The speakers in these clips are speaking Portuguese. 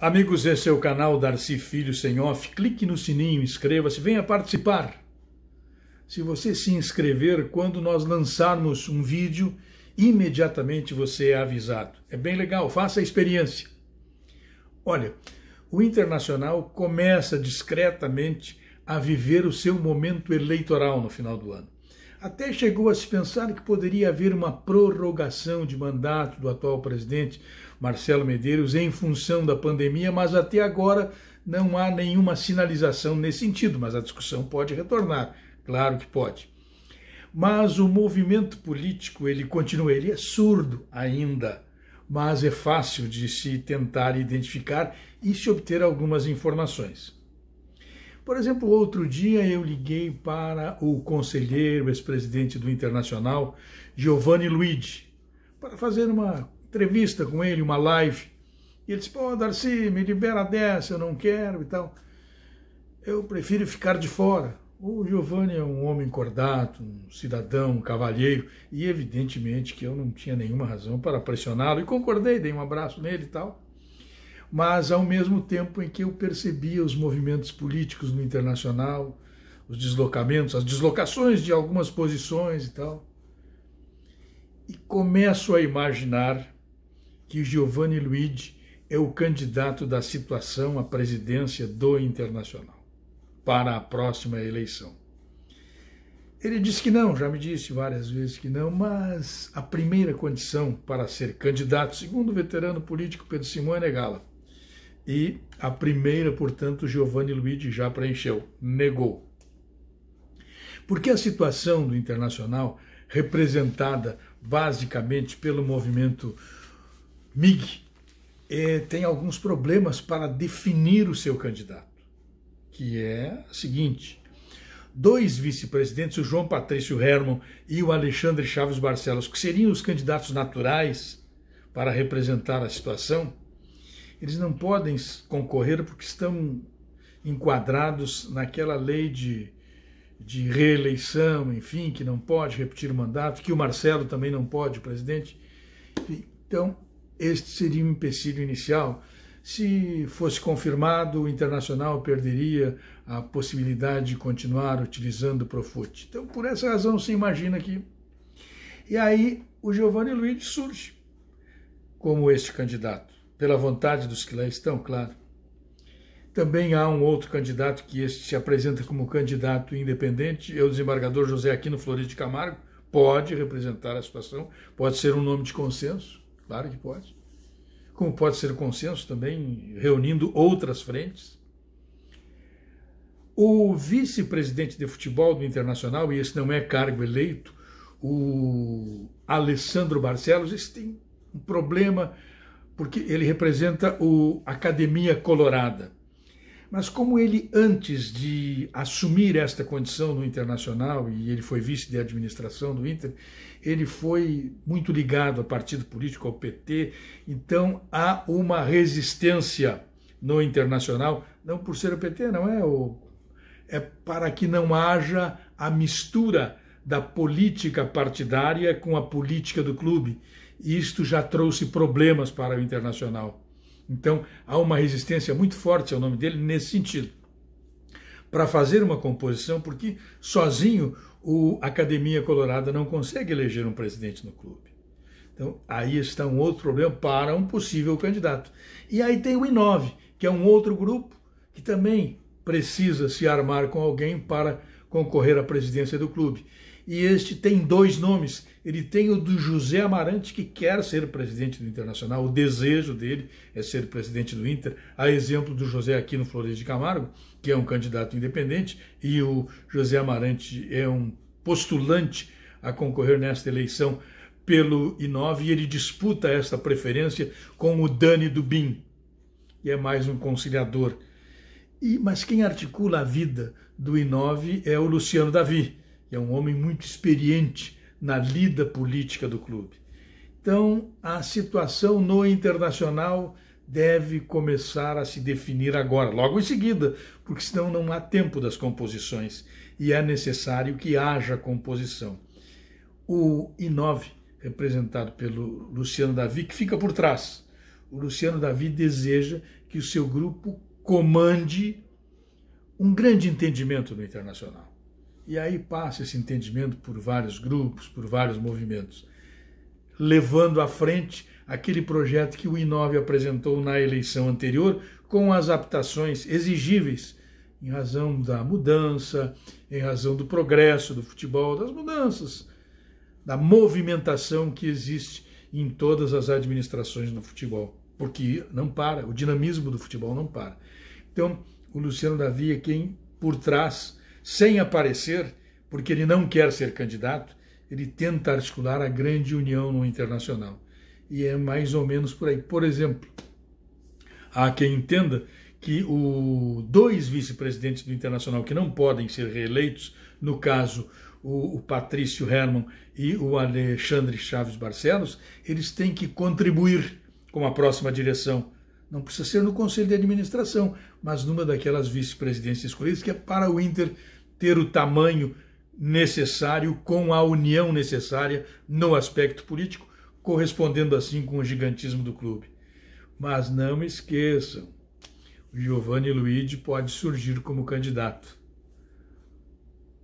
Amigos, esse é o canal Darcy Filho Sem Off. Clique no sininho, inscreva-se, venha participar. Se você se inscrever, quando nós lançarmos um vídeo, imediatamente você é avisado. É bem legal, faça a experiência. Olha, o Internacional começa discretamente a viver o seu momento eleitoral no final do ano. Até chegou a se pensar que poderia haver uma prorrogação de mandato do atual presidente Marcelo Medeiros em função da pandemia, mas até agora não há nenhuma sinalização nesse sentido, mas a discussão pode retornar, claro que pode. Mas o movimento político, ele continua, ele é surdo ainda, mas é fácil de se tentar identificar e se obter algumas informações. Por exemplo, outro dia eu liguei para o conselheiro, ex-presidente do Internacional, Giovanni Luigi, para fazer uma entrevista com ele, uma live. E ele disse, pô, Darcy, me libera dessa, eu não quero e tal. Eu prefiro ficar de fora. O Giovanni é um homem cordato, um cidadão, um cavalheiro, e evidentemente que eu não tinha nenhuma razão para pressioná-lo, e concordei, dei um abraço nele e tal. Mas ao mesmo tempo em que eu percebia os movimentos políticos no Internacional, os deslocamentos, as deslocações de algumas posições e tal, e começo a imaginar que o Giovanni Luigi é o candidato da situação à presidência do Internacional para a próxima eleição. Ele disse que não, já me disse várias vezes que não, mas a primeira condição para ser candidato, segundo o veterano político Pedro Simão, é negá-la. E a primeira, portanto, Giovanni Luigi já preencheu, negou. Porque a situação do Internacional, representada basicamente pelo movimento MIG, tem alguns problemas para definir o seu candidato, que é a seguinte: dois vice-presidentes, o João Patrício Herman e o Alexandre Chaves Barcelos, que seriam os candidatos naturais para representar a situação, eles não podem concorrer porque estão enquadrados naquela lei de reeleição, enfim, que não pode repetir o mandato, que o Marcelo também não pode, o presidente. Então, este seria um empecilho inicial. Se fosse confirmado, o Internacional perderia a possibilidade de continuar utilizando o Profut. Então, por essa razão, se imagina que... E aí, o Giovanni Luigi surge como este candidato, pela vontade dos que lá estão, claro. Também há um outro candidato que este se apresenta como candidato independente, é o desembargador José Aquino Florido de Camargo, pode representar a situação, pode ser um nome de consenso, claro que pode. Como pode ser consenso também, reunindo outras frentes. O vice-presidente de futebol do Internacional, e esse não é cargo eleito, o Alessandro Barcelos, esse tem um problema, porque ele representa a Academia Colorada. Mas como ele, antes de assumir esta condição no Internacional, e ele foi vice de administração do Inter, ele foi muito ligado ao partido político, ao PT, então há uma resistência no Internacional, não por ser o PT, não é, é para que não haja a mistura da política partidária com a política do clube. Isto já trouxe problemas para o Internacional. Então, há uma resistência muito forte ao nome dele nesse sentido. Para fazer uma composição, porque sozinho a Academia Colorada não consegue eleger um presidente no clube. Então, aí está um outro problema para um possível candidato. E aí tem o I9, que é um outro grupo que também precisa se armar com alguém para concorrer à presidência do clube. E este tem dois nomes. Ele tem o do José Amarante, que quer ser presidente do Internacional, o desejo dele é ser presidente do Inter, a exemplo do José Aquino Florido de Camargo, que é um candidato independente, e o José Amarante é um postulante a concorrer nesta eleição pelo I9, e ele disputa esta preferência com o Dani Dubin, que é mais um conciliador. Mas quem articula a vida do I9 é o Luciano Davi, que é um homem muito experiente na lida política do clube. Então, a situação no Internacional deve começar a se definir agora, logo em seguida, porque senão não há tempo das composições e é necessário que haja composição. O I9, representado pelo Luciano Davi, que fica por trás. O Luciano Davi deseja que o seu grupo comande um grande entendimento no Internacional. E aí passa esse entendimento por vários grupos, por vários movimentos, levando à frente aquele projeto que o I9 apresentou na eleição anterior, com as adaptações exigíveis, em razão da mudança, em razão do progresso do futebol, das mudanças, da movimentação que existe em todas as administrações no futebol, porque não para, o dinamismo do futebol não para. Então, o Luciano Davi é quem, por trás, sem aparecer, porque ele não quer ser candidato, ele tenta articular a grande união no Internacional. E é mais ou menos por aí. Por exemplo, há quem entenda que os dois vice-presidentes do Internacional que não podem ser reeleitos, no caso o Patrício Hermann e o Alexandre Chaves Barcelos, eles têm que contribuir com a próxima direção. Não precisa ser no Conselho de Administração, mas numa daquelas vice-presidências escolhidas, que é para o Inter ter o tamanho necessário, com a união necessária no aspecto político, correspondendo assim com o gigantismo do clube. Mas não esqueçam, o Giovanni Luigi pode surgir como candidato.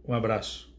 Um abraço.